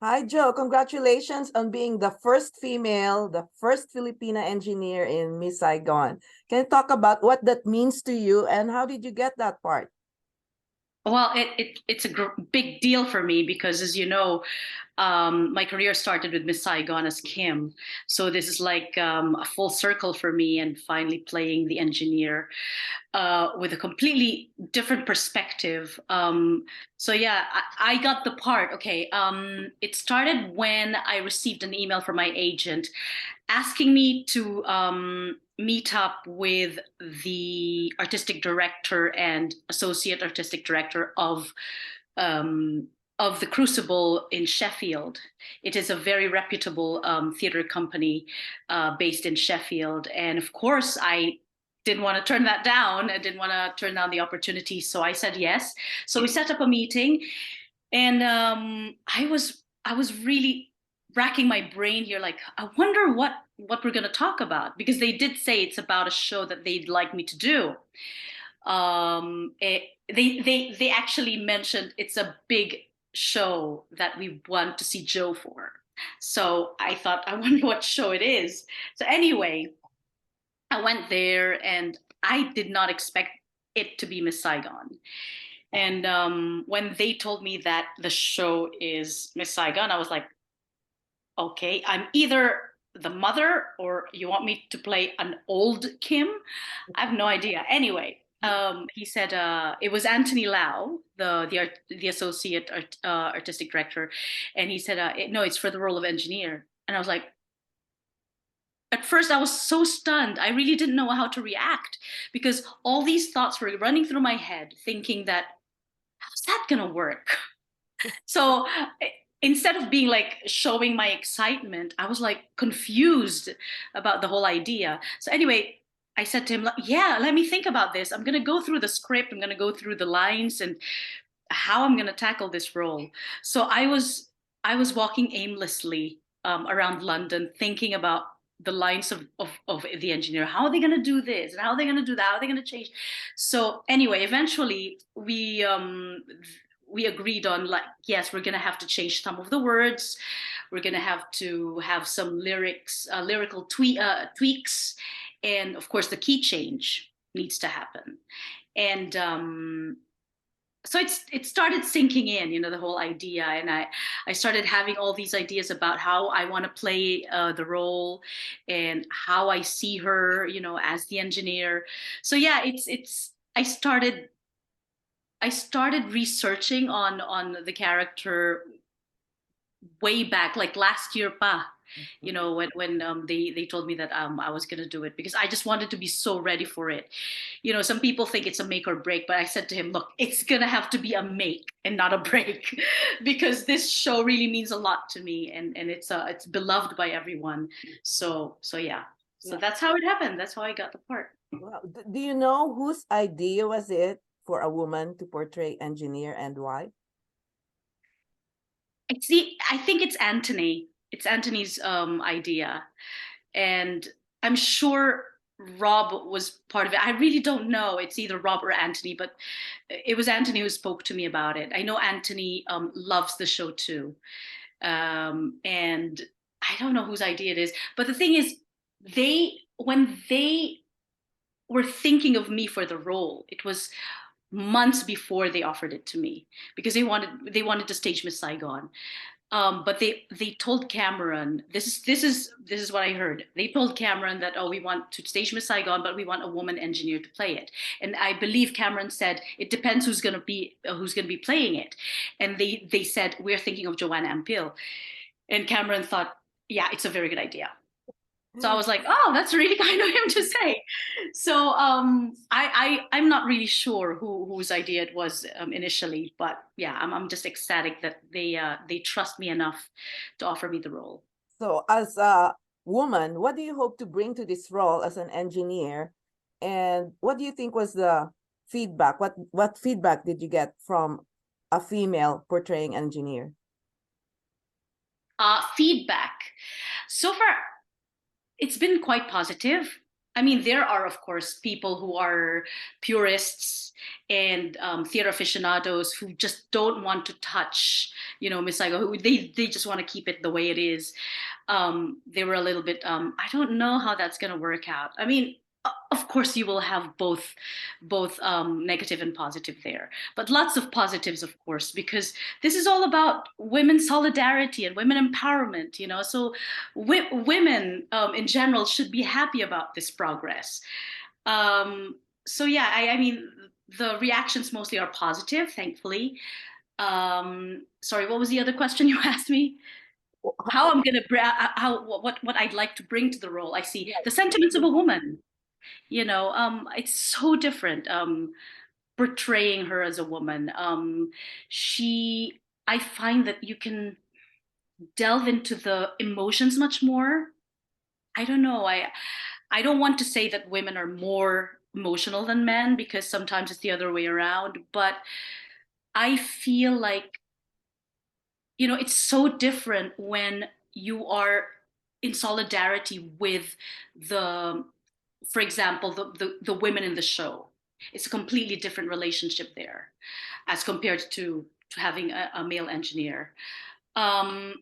Hi, Joe. Congratulations on being the first female, the first Filipina engineer in Miss Saigon. Can you talk about what that means to you and how did you get that part? Well, it's a big deal for me because, as you know, my career started with Miss Saigon as Kim. So this is like a full circle for me, and finally playing the engineer with a completely different perspective. So yeah, I got the part. Okay, it started when I received an email from my agent asking me to meet up with the artistic director and associate artistic director of the Crucible in Sheffield. It is a very reputable theater company based in Sheffield, and of course, I didn't want to turn that down. I didn't want to turn down the opportunity, so I said yes. So we set up a meeting, and I was really racking my brain here, like I wonder what we're going to talk about, because they did say it's about a show that they'd like me to do. They actually mentioned it's a big show that we want to see Joe for. So I thought, I wonder what show it is. So anyway, I went there and I did not expect it to be Miss Saigon. And when they told me that the show is Miss Saigon, I was like, okay, I'm either the mother or you want me to play an old Kim? I have no idea. Anyway, he said it was Anthony Lau, the associate artistic director, and he said, no, it's for the role of engineer. And I was like, at first I was so stunned. I really didn't know how to react because all these thoughts were running through my head, thinking that how's that gonna work? So instead of being like showing my excitement, I was like confused about the whole idea. So anyway, I said to him, like, yeah, let me think about this. I'm going to go through the script. I'm going to go through the lines and how I'm going to tackle this role. So I was walking aimlessly around London thinking about the lines of the engineer. How are they going to do this? And how are they going to do that? How are they going to change? So anyway, eventually we agreed on, like, yes, we're going to have to change some of the words. We're going to have some lyrical tweaks, and of course the key change needs to happen. And so it started sinking in, the whole idea, and I started having all these ideas about how I want to play the role and how I see her, as the engineer. So yeah, it's I started researching on the character way back, like last year, pa. When they told me that I was gonna do it, because I just wanted to be so ready for it. Some people think it's a make or break, but I said to him, look, it's gonna have to be a make and not a break, because this show really means a lot to me, and it's beloved by everyone. So yeah. So Yeah. that's how it happened. That's how I got the part. Well, do you know whose idea was it for a woman to portray engineer and why? I think it's Anthony. It's Anthony's idea, and I'm sure Rob was part of it. I really don't know. It's either Rob or Anthony, but it was Anthony who spoke to me about it. I know Anthony loves the show too, and I don't know whose idea it is. But the thing is, when they were thinking of me for the role, it was months before they offered it to me, because they wanted to stage Miss Saigon. But they told Cameron, this is what I heard. They told Cameron that, oh, we want to stage Miss Saigon, but we want a woman engineer to play it. And I believe Cameron said it depends who's gonna be playing it. And they said, we're thinking of Joanna Ampil. And Cameron thought, yeah, it's a very good idea. So I was like, oh, that's really kind of him to say. So I'm not really sure whose idea it was initially, but yeah, I'm just ecstatic that they trust me enough to offer me the role. So, as a woman, what do you hope to bring to this role as an engineer? And what do you think was the feedback? What feedback did you get from a female portraying engineer? Feedback. So far, it's been quite positive. I mean, there are, of course, people who are purists and theater aficionados who just don't want to touch, Miss Saigon, who they just want to keep it the way it is. They were a little bit, I don't know how that's going to work out. I mean, of course you will have both negative and positive there, but lots of positives, of course, because this is all about women's solidarity and women empowerment, so women in general should be happy about this progress. So yeah, I mean, the reactions mostly are positive, thankfully. Sorry, what was the other question you asked me? How I'm gonna how what I'd like to bring to the role. I see the sentiments of a woman. It's so different. Portraying her as a woman. She, I find that you can delve into the emotions much more. I don't know. I don't want to say that women are more emotional than men because sometimes it's the other way around, but I feel like, it's so different when you are in solidarity with the, for example, the women in the show. It's a completely different relationship there as compared to having a male engineer. Um,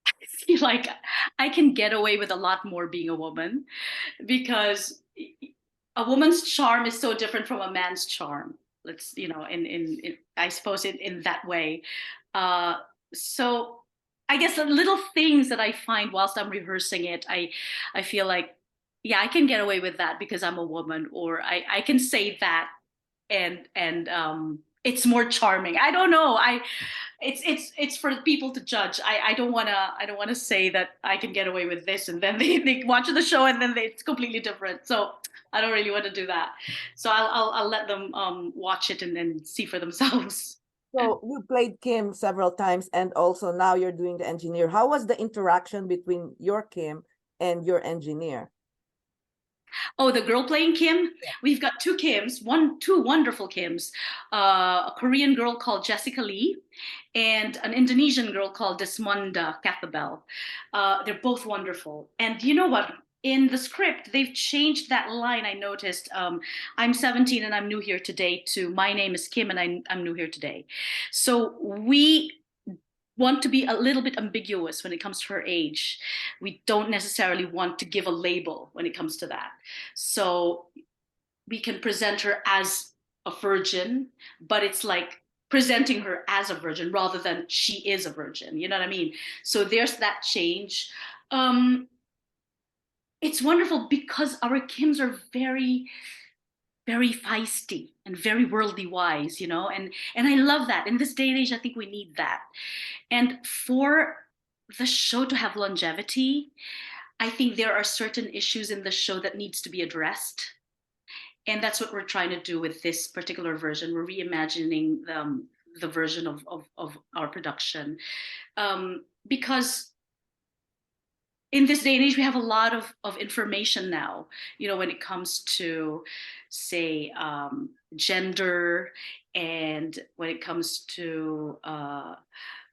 I feel like I can get away with a lot more being a woman because a woman's charm is so different from a man's charm. Let's, in I suppose in that way. Uh, so I guess the little things that I find whilst I'm rehearsing it, I feel like, yeah, I can get away with that because I'm a woman, or I can say that and it's more charming. I don't know. It's for people to judge. I don't wanna say that I can get away with this and then they watch the show and then it's completely different. So I don't really want to do that. So I'll let them watch it and then see for themselves. So you played Kim several times, and also now you're doing the engineer. How was the interaction between your Kim and your engineer? Oh, the girl playing Kim? We've got two Kims, two wonderful Kims. A Korean girl called Jessica Lee and an Indonesian girl called Desmonda Cathabel. They're both wonderful. And you know what? In the script, they've changed that line. I noticed, I'm 17 and I'm new here today, to my name is Kim and I'm new here today. So we want to be a little bit ambiguous when it comes to her age. We don't necessarily want to give a label when it comes to that. So we can present her as a virgin, but it's like presenting her as a virgin rather than she is a virgin. You know what I mean? So there's that change. Um, it's wonderful because our Kims are very feisty and very worldly wise, and I love that. In this day and age, I think we need that. And for the show to have longevity, I think there are certain issues in the show that needs to be addressed. And that's what we're trying to do with this particular version. We're reimagining the version of our production. Because in this day and age, we have a lot of information now, when it comes to, say, gender, and when it comes to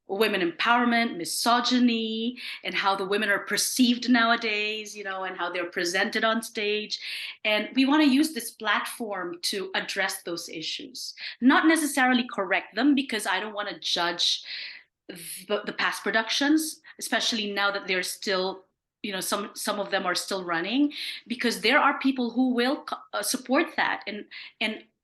women empowerment, misogyny, and how the women are perceived nowadays, and how they're presented on stage. And we want to use this platform to address those issues, not necessarily correct them, because I don't want to judge the past productions, especially now that they're still, some of them are still running, because there are people who will support that, and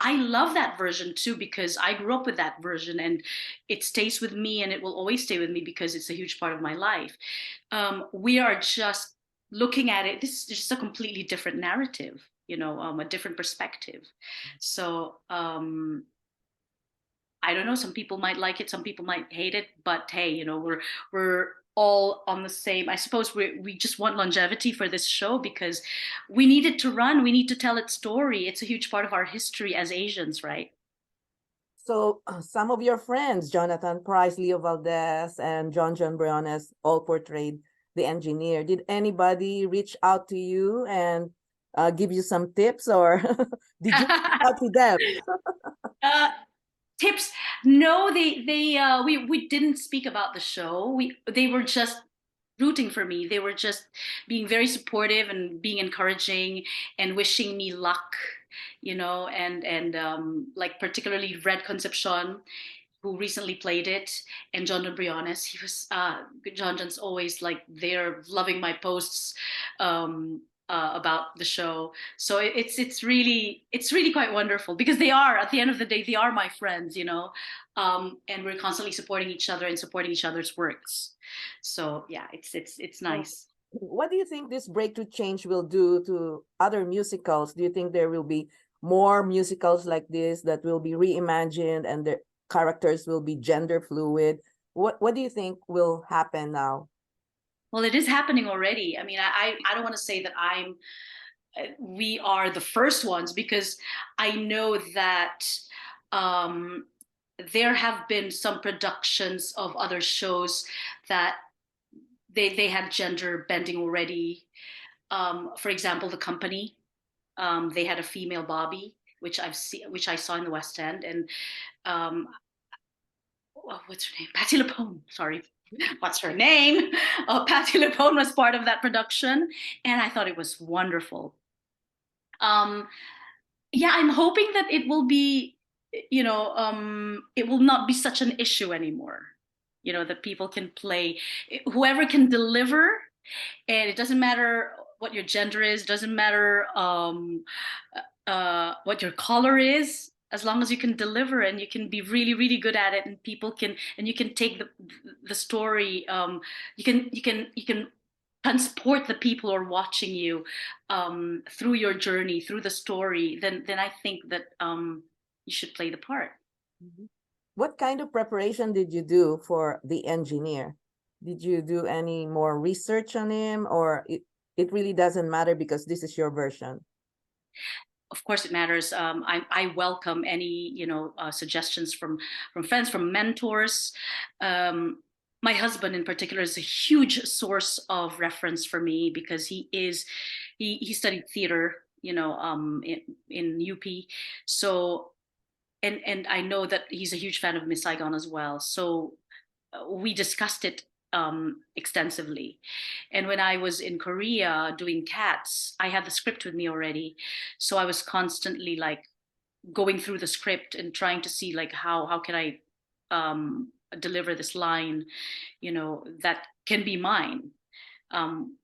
I love that version too, because I grew up with that version and it stays with me and it will always stay with me because it's a huge part of my life. We are just looking at it. This is just a completely different narrative, a different perspective. So I don't know. Some people might like it, some people might hate it, but hey, we're all on the same. I suppose we just want longevity for this show because we need it to run. We need to tell its story. It's a huge part of our history as Asians, right? So some of your friends, Jonathan Price, Leo Valdez, and John Briones, all portrayed the engineer. Did anybody reach out to you and give you some tips, or did you reach out to them? uh, Tips? No, we didn't speak about the show. They were just rooting for me. They were just being very supportive and being encouraging and wishing me luck and like particularly Red Concepcion, who recently played it, and John Don Briones. He was John John's always like there loving my posts about the show. So it's really quite wonderful because they are, at the end of the day, they are my friends. And we're constantly supporting each other and supporting each other's works. So yeah, it's So nice. what do you think this breakthrough change will do to other musicals? Do you think there will be more musicals like this that will be reimagined and the characters will be gender fluid? What do you think will happen now? Well, it is happening already. I mean, I don't want to say that we are the first ones because I know that um, there have been some productions of other shows that they had gender bending already. For example, The Company, they had a female Bobby, which I saw in the West End, and um, what's her name? Patti LuPone. Sorry, what's her name? Patti LuPone was part of that production, and I thought it was wonderful. Um, yeah, I'm hoping that it will be, it will not be such an issue anymore. That people can play, whoever can deliver, and it doesn't matter what your gender is, doesn't matter what your color is, as long as you can deliver and you can be really, really good at it, and people can, and you can take the story, you can transport the people who are watching you through your journey, through the story, then I think that you should play the part. Mhm. What kind of preparation did you do for the engineer? Did you do any more research on him, or it really doesn't matter because this is your version? Of course it matters. I welcome any suggestions from friends, from mentors. My husband in particular is a huge source of reference for me because he studied theater, in UP. So and I know that he's a huge fan of Miss Saigon as well. So we discussed it extensively. And when I was in Korea doing Cats, I had the script with me already, so I was constantly like going through the script and trying to see like how can I deliver this line, that can be mine. Um,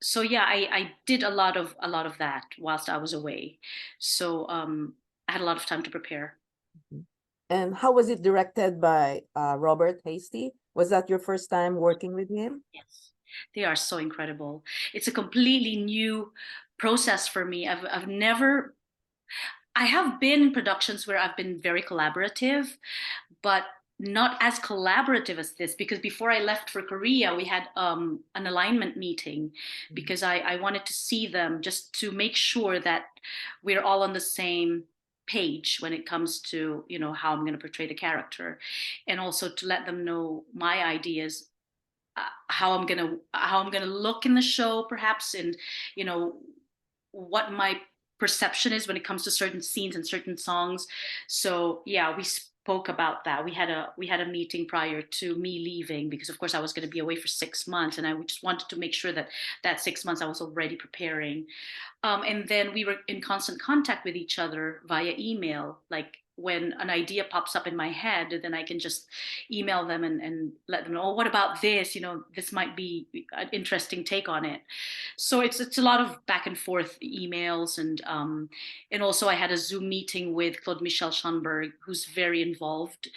so yeah, I did a lot of that whilst I was away. So I had a lot of time to prepare. Mhm. And how was it directed by Robert Hasty? Was that your first time working with him? Yes, they are so incredible. It's a completely new process for me. I've never I have been in productions where I've been very collaborative, but not as collaborative as this because before I left for Korea, we had an alignment meeting Mhm. because I wanted to see them just to make sure that we're all on the same page when it comes to how I'm going to portray the character, and also to let them know my ideas, how I'm gonna look in the show, perhaps, and you know what my perception is when it comes to certain scenes and certain songs. So yeah, we spoke about that. We had a meeting prior to me leaving because of course I was going to be away for 6 months, and I just wanted to make sure that that 6 months I was already preparing. And then we were in constant contact with each other via email. Like when an idea pops up in my head, then I can just email them and let them know, oh, what about this? This might be an interesting take on it. So it's a lot of back and forth emails, and also I had a Zoom meeting with Claude Michel Schonberg, who's very involved.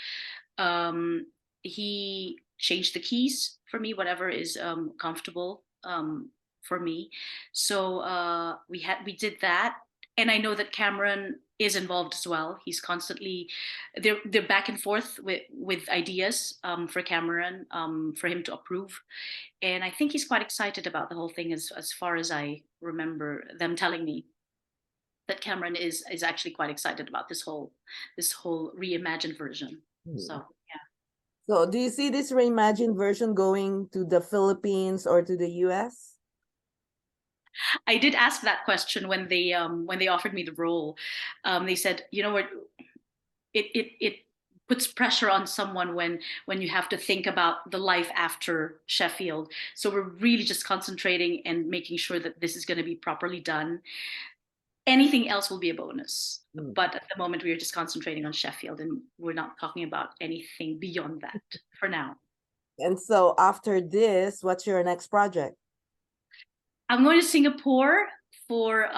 Um, he changed the keys for me, whatever is comfortable for me. So we did that, and I know that Cameron is involved as well. He's constantly they're back and forth with ideas for Cameron, for him to approve, and I think he's quite excited about the whole thing, as far as I remember them telling me that Cameron is actually quite excited about this whole reimagined version. So Mhm. yeah. So do you see this reimagined version going to the Philippines or to the US? I did ask that question when they offered me the role. They said, what, it puts pressure on someone when you have to think about the life after Sheffield. So we're really just concentrating and making sure that this is going to be properly done. Anything else will be a bonus. Mm. But at the moment, we are just concentrating on Sheffield, and we're not talking about anything beyond that for now. And so after this, what's your next project? I'm going to Singapore for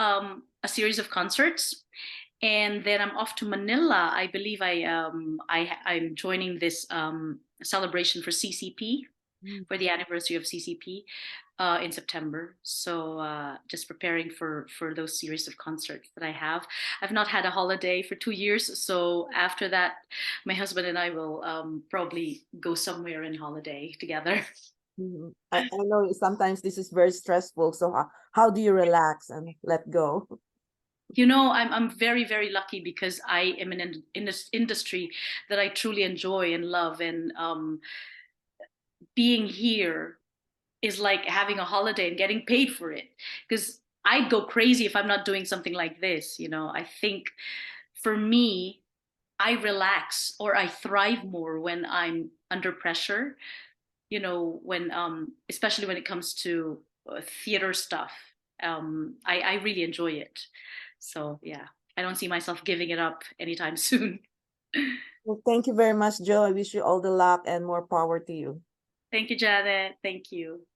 a series of concerts, and then I'm off to Manila. I believe I'm joining this celebration for CCP, Mm. for the anniversary of CCP in September. So just preparing for those series of concerts that I have. I've not had a holiday for 2 years, so after that, my husband and I will probably go somewhere in holiday together. Mhm. I know sometimes this is very stressful. So how do you relax and let go? You know, I'm very very lucky because I am in this industry that I truly enjoy and love, and being here is like having a holiday and getting paid for it. Because I'd go crazy if I'm not doing something like this. You know, I think for me, I relax or I thrive more when I'm under pressure. You know, when especially when it comes to theater stuff, I really enjoy it. So yeah, I don't see myself giving it up anytime soon. Well, thank you very much, Joe. I wish you all the luck and more power to you. Thank you, Janet. Thank you.